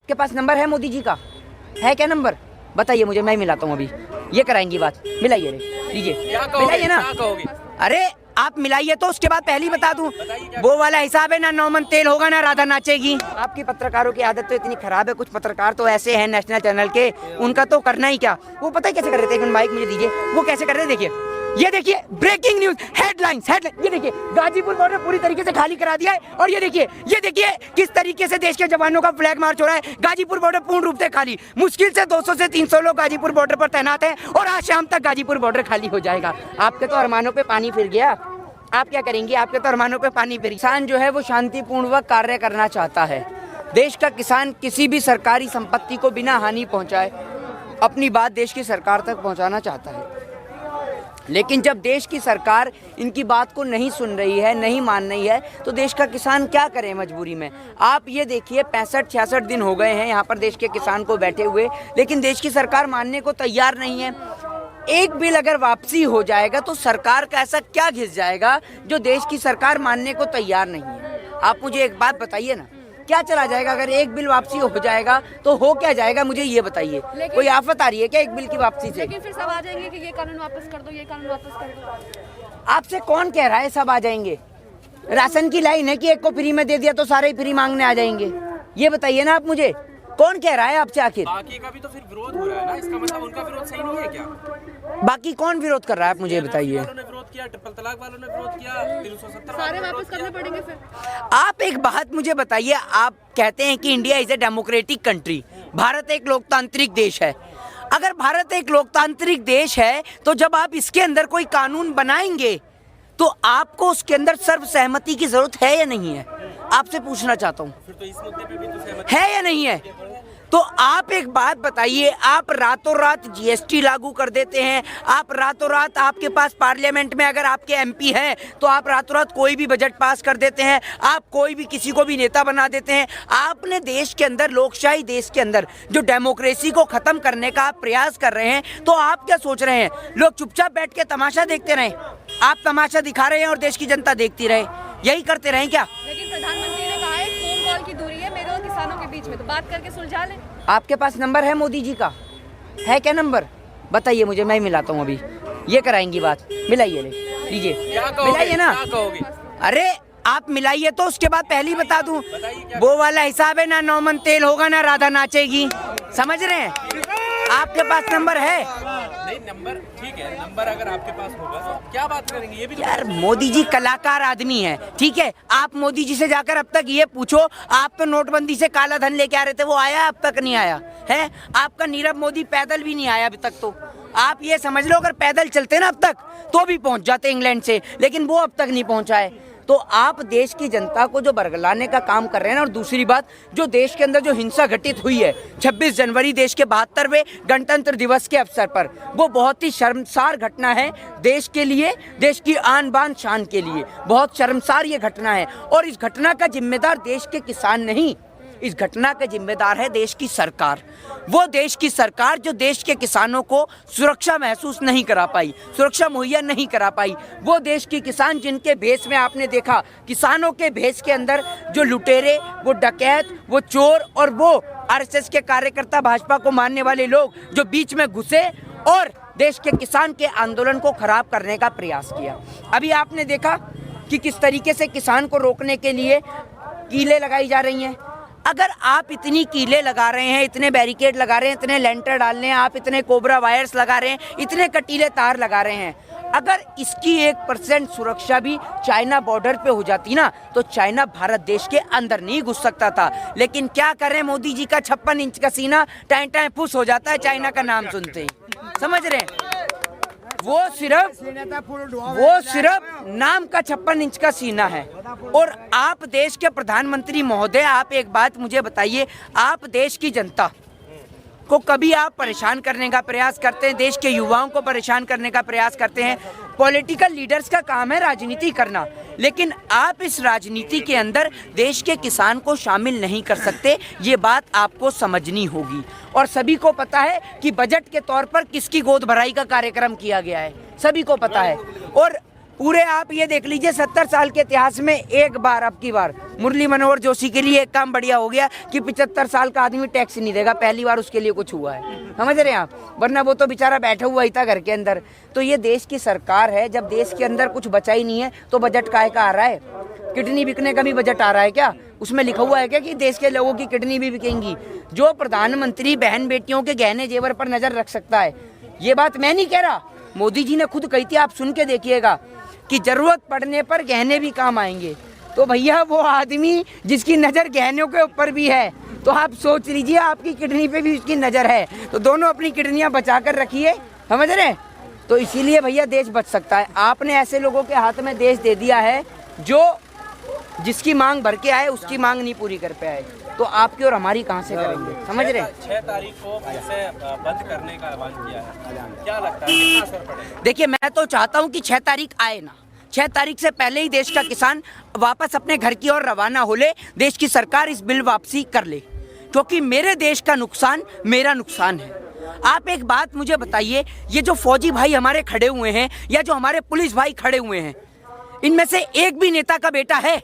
आपके पास नंबर है मोदी जी का? है क्या नंबर? बताइए मुझे, मैं मिलाता हूँ अभी। ये कराएंगी बात, मिलाइए रे, लीजिए, मिलाइए ना। अरे आप मिलाइए तो उसके बाद पहले ही बता दूं, वो वाला हिसाब है ना, 9 मन तेल होगा ना राधा नाचेगी। आपकी पत्रकारों की आदत तो इतनी खराब है, कुछ पत्रकार तो ऐसे हैं नेशनल चैनल के, उनका तो करना ही क्या। वो पता है कैसे कर रहे थे, एक मिनट माइक मुझे दीजिए, वो कैसे कर रहे थे, देखिए ये देखिए, ब्रेकिंग न्यूज हेडलाइंस, ये देखिए गाजीपुर बॉर्डर पूरी तरीके से खाली करा दिया है। और ये देखिए किस तरीके से देश के जवानों का फ्लैग मार्च हो रहा है। गाजीपुर बॉर्डर पूर्ण रूप से खाली, मुश्किल से 200 से 300 लोग गाजीपुर बॉर्डर पर तैनात हैं और आज शाम तक गाजीपुर बॉर्डर खाली हो जाएगा। आपके तो अरमानों पे पानी फिर गया, आप क्या करेंगे? आपके तो अरमानों पे पानी फिर। किसान जो है वो शांतिपूर्वक कार्य करना चाहता है। देश का किसान किसी भी सरकारी संपत्ति को बिना हानि पहुंचाए अपनी बात देश की सरकार तक पहुंचाना चाहता है। लेकिन जब देश की सरकार इनकी बात को नहीं सुन रही है, नहीं मान रही है, तो देश का किसान क्या करे मजबूरी में। आप ये देखिए 65-66 दिन हो गए हैं यहाँ पर देश के किसान को बैठे हुए, लेकिन देश की सरकार मानने को तैयार नहीं है। एक बिल अगर वापसी हो जाएगा तो सरकार का ऐसा क्या घिस जाएगा जो देश की सरकार मानने को तैयार नहीं है। आप मुझे एक बात बताइए ना, क्या चला जाएगा अगर एक बिल वापसी हो जाएगा? तो हो क्या जाएगा मुझे ये बताइए। कोई आफत आ रही है क्या एक बिल की वापसी से? लेकिन फिर सब आ जाएंगे कि ये कानून वापस कर दो, ये कानून वापस कर दो। आपसे कौन कह रहा है सब आ जाएंगे? राशन की लाइन है कि एक को फ्री में दे दिया तो सारे फ्री मांगने आ जाएंगे? ये बताइए ना आप मुझे, कौन कह रहा है आपसे? आखिर बाकी का भी तो फिर विरोध हो रहा है ना, इसका मतलब उनका विरोध सही नहीं है क्या? बाकी कौन विरोध कर रहा है आप मुझे बताइए। वालों ने विरोध किया, ट्रिपल तलाक वालों ने विरोध किया, 370 सारे वापस करने पड़ेंगे फिर। आप एक बात मुझे बताइए, आप कहते हैं कि India is a democratic country, Bharat एक लोकतांत्रिक देश है। अगर भारत एक लोकतांत्रिक देश है तो जब आप इसके अंदर कोई कानून बनाएंगे तो आपको उसके अंदर सर्वसहमति की जरूरत है या नहीं है? आपसे पूछना चाहता हूँ, फिर तो इस मुद्दे पे भी तो सहमति है या नहीं है? तो आप एक बात बताइए, आप रातों रात जीएसटी लागू कर देते हैं, आप रातों रात, आपके पास पार्लियामेंट में अगर आपके एमपी हैं तो आप रातों रात कोई भी बजट पास कर देते हैं, आप कोई भी किसी को भी नेता बना देते हैं। आपने देश के अंदर, लोकशाही देश के अंदर जो डेमोक्रेसी को खत्म करने का आप प्रयास कर रहे हैं, तो आप क्या सोच रहे हैं लोग चुपचाप बैठ के तमाशा देखते रहें? आप तमाशा दिखा रहे हैं और देश की जनता देखती रहे, यही करते रहें क्या? लेकिन प्रधानमंत्री ने कहा है फोन कॉल की दूरी है मेरे और किसानों के बीच में, तो बात करके सुलझा लें। आपके पास नंबर है मोदी जी का? है क्या नंबर? बताइए मुझे, मैं मिलाता हूँ अभी। ये कराएंगी बात, मिलाइए रे, लीजिए, मिलाइए ना। अरे आप मिलाइए तो उसके बाद पहले ही बता दूं, वो वाला हिसाब है ना, 9 मन तेल होगा ना राधा नाचेगी। समझ रहे हैं? आपके पास नंबर है? नहीं, नंबर ठीक है, नंबर अगर आपके पास होगा तो क्या बात करेंगे, ये भी तो यार मोदी जी कलाकार आदमी है, ठीक है। आप मोदी जी से जाकर अब तक ये पूछो, आप तो नोटबंदी से काला धन लेके आ रहे थे, वो आया अब तक नहीं आया है? आपका नीरव मोदी पैदल भी नहीं आया अभी तक। तो आप ये समझ लो अगर पैदल चलते ना अब तक तो भी पहुंच जाते इंग्लैंड से, लेकिन वो अब तक नहीं पहुंचा है। तो आप देश की जनता को जो बरगलाने का काम कर रहे हैं ना, और दूसरी बात, जो देश के अंदर जो हिंसा घटित हुई है 26 जनवरी देश के 72वें गणतंत्र दिवस के अवसर पर, वो बहुत ही शर्मसार घटना है देश के लिए, देश की आन बान शान के लिए बहुत शर्मसार ये घटना है। और इस घटना का जिम्मेदार देश के किसान नहीं, इस घटना का जिम्मेदार है देश की सरकार। वो देश की सरकार जो देश के किसानों को सुरक्षा महसूस नहीं करा पाई, सुरक्षा मुहैया नहीं करा पाई। वो देश के किसान जिनके भेष में आपने देखा, किसानों के भेष के अंदर जो लुटेरे, वो डकैत, वो चोर और वो आरएसएस के कार्यकर्ता, भाजपा को मानने वाले लोग जो बीच में घुसे और देश के किसान के आंदोलन को खराब करने का प्रयास किया। अभी आपने देखा कि किस तरीके से किसान को रोकने के लिए कीलें लगाई जा रही हैं। अगर आप इतनी कीलें लगा रहे हैं, इतने बैरिकेड लगा रहे हैं, इतने लेंटर डाल रहे हैं, आप इतने कोबरा वायर्स लगा रहे हैं, इतने कटीले तार लगा रहे हैं, अगर इसकी 1% सुरक्षा भी चाइना बॉर्डर पे हो जाती ना, तो चाइना भारत देश के अंदर नहीं घुस सकता था। लेकिन क्या करें, मोदी जी का 56 इंच का सीना टाइम टाइम फुस हो जाता है चाइना का नाम सुनते ही। समझ रहे हैं? वो सिर्फ नाम का 56 इंच का सीना है। और आप देश के प्रधानमंत्री महोदय, आप एक बात मुझे बताइए, आप देश की जनता को कभी आप परेशान करने का प्रयास करते हैं, देश के युवाओं को परेशान करने का प्रयास करते हैं। पॉलिटिकल लीडर्स का काम है राजनीति करना, लेकिन आप इस राजनीति के अंदर देश के किसान को शामिल नहीं कर सकते। ये बात आपको समझनी होगी। और सभी को पता है कि बजट के तौर पर किसकी गोद भराई का कार्यक्रम किया गया है, सभी को पता है। और पूरे आप ये देख लीजिए 70 साल के इतिहास में एक बार, अब की बार मुरली मनोहर जोशी के लिए एक काम बढ़िया हो गया कि 75 साल का आदमी टैक्स नहीं देगा, पहली बार उसके लिए कुछ हुआ है, समझ रहे हैं आप, वरना वो तो बेचारा बैठा हुआ ही था घर के अंदर। तो ये देश की सरकार है, जब देश के अंदर कुछ बचा ही नहीं है तो बजट काहे का आ रहा है? किडनी बिकने का भी बजट आ रहा है क्या? उसमें लिखा हुआ है क्या कि देश के लोगों की किडनी भी बिकेंगी? जो प्रधानमंत्री बहन बेटियों के गहने जेवर पर नजर रख सकता है, ये बात मैं नहीं कह रहा, मोदी जी ने खुद कही थी, आप सुन के देखिएगा कि जरूरत पड़ने पर गहने भी काम आएंगे। तो भैया वो आदमी जिसकी नज़र गहनों के ऊपर भी है, तो आप सोच लीजिए आपकी किडनी पे भी उसकी नज़र है, तो दोनों अपनी किडनियां बचा कर रखिए, समझ रहे हैं? तो इसीलिए भैया देश बच सकता है। आपने ऐसे लोगों के हाथ में देश दे दिया है जो जिसकी मांग भर के आए उसकी मांग नहीं पूरी कर पाए, तो आपकी और हमारी कहाँ से करेंगे, समझ रहे हैं? 6 तारीख को फिर से बंद करने का ऐलान किया है, क्या लगता है कितना असर पड़ेगा? देखिए, मैं तो चाहता हूं कि 6 तारीख आए ना, 6 तारीख से पहले ही देश का किसान वापस अपने घर की ओर रवाना हो ले, देश की सरकार इस बिल वापसी कर ले, क्योंकि मेरे देश का नुकसान मेरा नुकसान है। आप एक बात मुझे बताइए, ये जो फौजी भाई हमारे खड़े हुए हैं या जो हमारे पुलिस भाई खड़े हुए हैं, इनमें से एक भी नेता का बेटा है?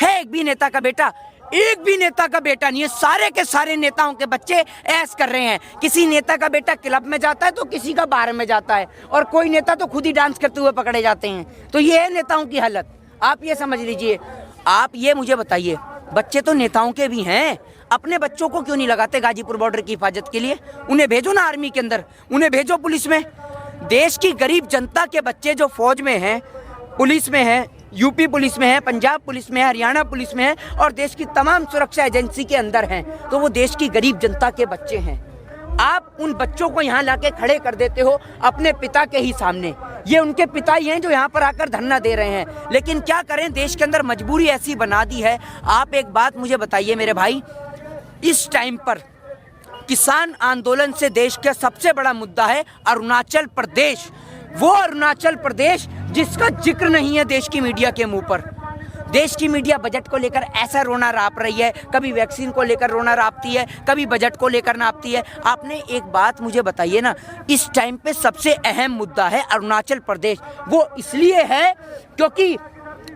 एक भी नेता का बेटा? एक भी नेता का बेटा नहीं है। सारे के सारे नेताओं के बच्चे ऐश कर रहे हैं। किसी नेता का बेटा क्लब में जाता है तो किसी का बार में जाता है, और कोई नेता तो खुद ही डांस करते हुए पकड़े जाते हैं। तो ये है नेताओं की हालत, आप ये समझ लीजिए। आप ये मुझे बताइए, बच्चे तो नेताओं के भी हैं, अपने बच्चों को क्यों नहीं लगाते गाजीपुर बॉर्डर की हिफाजत के लिए? उन्हें भेजो ना आर्मी के अंदर, उन्हें भेजो पुलिस में। देश की गरीब जनता के बच्चे जो फौज में हैं, पुलिस में हैं, यूपी पुलिस में है, पंजाब पुलिस में है, हरियाणा पुलिस में है, और देश की तमाम सुरक्षा एजेंसी के अंदर हैं, तो वो देश की गरीब जनता के बच्चे हैं। आप उन बच्चों को यहाँ लाके खड़े कर देते हो अपने पिता के ही सामने। ये उनके पिता ही हैं जो यहाँ पर आकर धरना दे रहे हैं, लेकिन क्या करें, देश के अंदर मजबूरी ऐसी बना दी है। आप एक बात मुझे बताइए मेरे भाई, इस टाइम पर किसान आंदोलन से देश का सबसे बड़ा मुद्दा है अरुणाचल प्रदेश। वो अरुणाचल प्रदेश जिसका जिक्र नहीं है देश की मीडिया के मुंह पर। देश की मीडिया बजट को लेकर ऐसा रोना राप रही है, कभी वैक्सीन को लेकर रोना रापती है, कभी बजट को लेकर नापती है। आपने एक बात मुझे बताइए ना, इस टाइम पे सबसे अहम मुद्दा है अरुणाचल प्रदेश। वो इसलिए है क्योंकि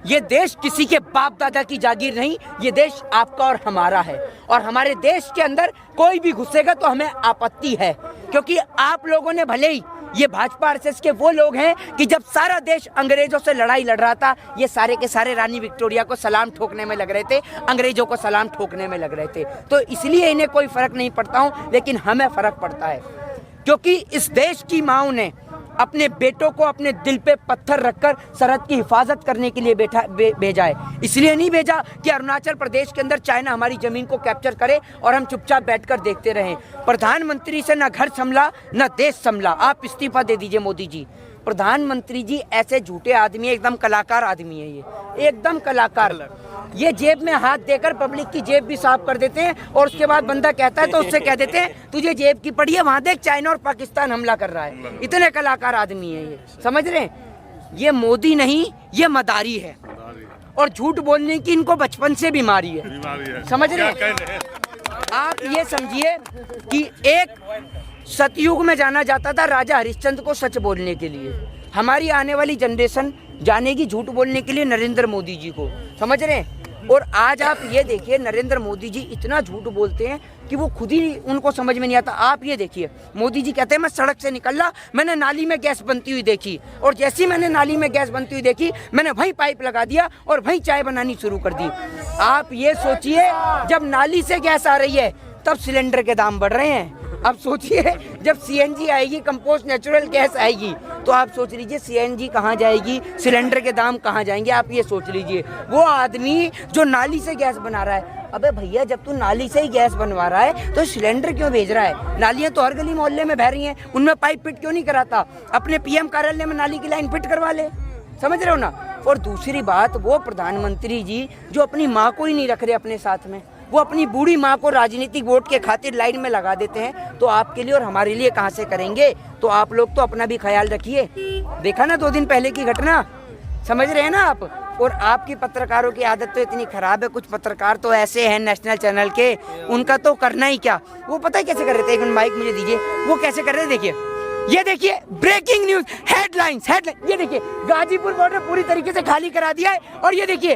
ये देश किसी के बाप दादा की जागीर नहीं, ये देश आपका और हमारा है, और हमारे देश के अंदर कोई भी घुसेगा तो हमें आपत्ति है। क्योंकि आप लोगों ने भले ही, ये भाजपा आरएसएस के वो लोग हैं कि जब सारा देश अंग्रेजों से लड़ाई लड़ रहा था, ये सारे के सारे रानी विक्टोरिया को सलाम ठोकने में लग रहे थे, अंग्रेजों को सलाम ठोकने में लग रहे थे। तो इसलिए इन्हें कोई फर्क नहीं पड़ता हूँ, लेकिन हमें फर्क पड़ता है, क्योंकि इस देश की माँओं ने अपने बेटों को अपने दिल पे पत्थर रखकर सरहद की हिफाजत करने के लिए भेजा है। इसलिए नहीं भेजा कि अरुणाचल प्रदेश के अंदर चाइना हमारी जमीन को कैप्चर करे और हम चुपचाप बैठकर देखते रहें। प्रधानमंत्री से ना घर संभला ना देश संभला, आप इस्तीफा दे दीजिए मोदी जी। प्रधानमंत्री जी ऐसे झूठे आदमी है, एकदम कलाकार आदमी है, ये एकदम कलाकार। ये जेब में हाथ देकर पब्लिक की जेब भी साफ कर देते हैं, और उसके बाद बंदा कहता है तो उससे कह देते हैं तुझे जेब की पड़ी है, वहां देख चाइना और पाकिस्तान हमला कर रहा है। इतने कलाकार आदमी है ये, समझ रहे हैं? ये मोदी नहीं, ये मदारी है, और झूठ बोलने की इनको बचपन से बीमारी है, समझ रहे हैं? आप ये समझिए कि एक सतयुग में जाना जाता था राजा हरिश्चंद्र को सच बोलने के लिए, हमारी आने वाली जनरेशन जानेगी झूठ बोलने के लिए नरेंद्र मोदी जी को, समझ रहे हैं? और आज आप ये देखिए, नरेंद्र मोदी जी इतना झूठ बोलते हैं कि वो खुद ही उनको समझ में नहीं आता। आप ये देखिए, मोदी जी कहते हैं मैं सड़क से निकला, मैंने नाली में गैस बनती हुई देखी, और जैसे ही मैंने नाली में गैस बनती हुई देखी, मैंने वहीं पाइप लगा दिया और वहीं चाय बनानी शुरू कर दी। आप ये सोचिए, जब नाली से गैस आ रही है तब सिलेंडर के दाम बढ़ रहे हैं। अब सोचिए, जब सीएनजी आएगी, कंपोस्ट नेचुरल गैस आएगी, तो आप सोच लीजिए सीएनजी कहाँ जाएगी, सिलेंडर के दाम कहाँ जाएंगे। आप ये सोच लीजिए, वो आदमी जो नाली से गैस बना रहा है, अबे भैया जब तू नाली से ही गैस बनवा रहा है तो सिलेंडर क्यों भेज रहा है? नालियाँ तो हर गली मोहल्ले में बह रही हैं, उनमें पाइप फिट क्यों नहीं कराता? अपने पीएम कार्यालय में नाली की लाइन फिट करवा ले, समझ रहे हो ना? और दूसरी बात, वो प्रधानमंत्री जी जो अपनी माँ को ही नहीं रख रहे अपने साथ में, वो अपनी बूढ़ी माँ को राजनीतिक वोट के खातिर लाइन में लगा देते हैं, तो आपके लिए और हमारे लिए कहाँ से करेंगे? तो आप लोग तो अपना भी ख्याल रखिए। देखा ना 2 दिन पहले की घटना, समझ रहे हैं ना आप? और आपकी पत्रकारों की आदत तो इतनी खराब है, कुछ पत्रकार तो ऐसे हैं नेशनल चैनल के, उनका तो करना ही क्या। वो पता है कैसे कर रहे थे? एक मिनट माइक मुझे दीजिए। वो कैसे कर रहे थे, देखिए ये देखिए ब्रेकिंग न्यूज हेडलाइंस ये देखिए गाजीपुर बॉर्डर पूरी तरीके से खाली करा दिया है। और ये देखिए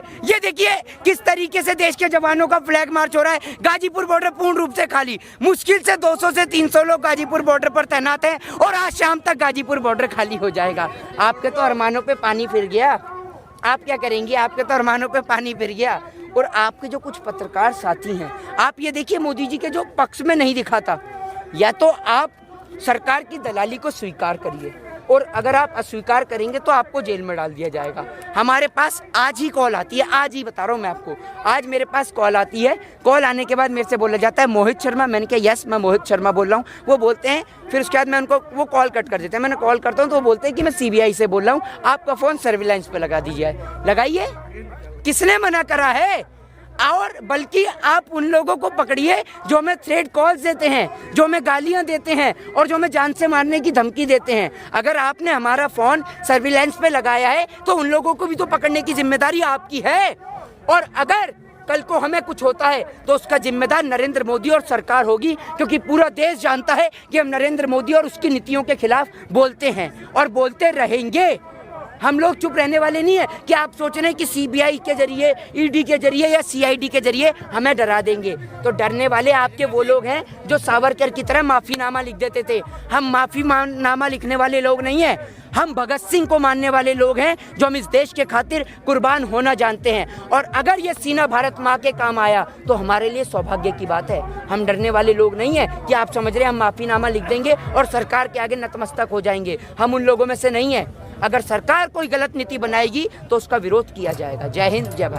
किस तरीके से देश के जवानों का फ्लैग मार्च हो रहा है। गाजीपुर बॉर्डर पूर्ण रूप से खाली, मुश्किल से 200 से 300 लोग गाजीपुर बॉर्डर पर तैनात हैं और आज शाम तक गाजीपुर बॉर्डर खाली हो जाएगा। आपके तो अरमानों पे पानी फिर गया, आप क्या करेंगे? आपके तो अरमानों पे पानी फिर गया। और आपके जो कुछ पत्रकार साथी हैं, आप ये देखिए मोदी जी के जो पक्ष में नहीं दिखाता, या तो आप सरकार की दलाली को स्वीकार करिए और अगर आप अस्वीकार करेंगे तो आपको जेल में डाल दिया जाएगा। हमारे पास आज ही कॉल आती है, आज ही बता रहा हूँ मैं आपको, आज मेरे पास कॉल आती है। कॉल आने के बाद मेरे से बोला जाता है मोहित शर्मा। मैंने कहा यस मैं मोहित शर्मा बोल रहा हूँ। वो बोलते हैं, फिर उसके बाद मैं उनको वो कॉल कट कर देते हैं। मैंने कॉल करता हूँ तो वो बोलते हैं कि मैं CBI से बोल रहा हूँ, आपका फ़ोन सर्विलांस पे लगा दीजिए। लगाइए, किसने मना करा है? और बल्कि आप उन लोगों को पकड़िए जो हमें थ्रेट कॉल्स देते हैं, जो हमें गालियां देते हैं और जो हमें जान से मारने की धमकी देते हैं। अगर आपने हमारा फ़ोन सर्विलांस पे लगाया है तो उन लोगों को भी तो पकड़ने की जिम्मेदारी आपकी है। और अगर कल को हमें कुछ होता है तो उसका जिम्मेदार नरेंद्र मोदी और सरकार होगी, क्योंकि पूरा देश जानता है कि हम नरेंद्र मोदी और उसकी नीतियों के खिलाफ बोलते हैं और बोलते रहेंगे। हम लोग चुप रहने वाले नहीं है कि आप सोच रहे हैं कि CBI के जरिए, ED के जरिए या CID के जरिए हमें डरा देंगे। तो डरने वाले आपके वो लोग हैं जो सावरकर की तरह माफ़ीनामा लिख देते थे। हम माफ़ीनामा लिखने वाले लोग नहीं हैं, हम भगत सिंह को मानने वाले लोग हैं जो हम इस देश के खातिर कुर्बान होना जानते हैं। और अगर ये सीना भारत माँ के काम आया तो हमारे लिए सौभाग्य की बात है। हम डरने वाले लोग नहीं हैं कि आप समझ रहे हैं हम माफ़ीनामा लिख देंगे और सरकार के आगे नतमस्तक हो जाएंगे। हम उन लोगों में से नहीं हैं। अगर सरकार कोई गलत नीति बनाएगी तो उसका विरोध किया जाएगा। जय हिंद, जय भारत।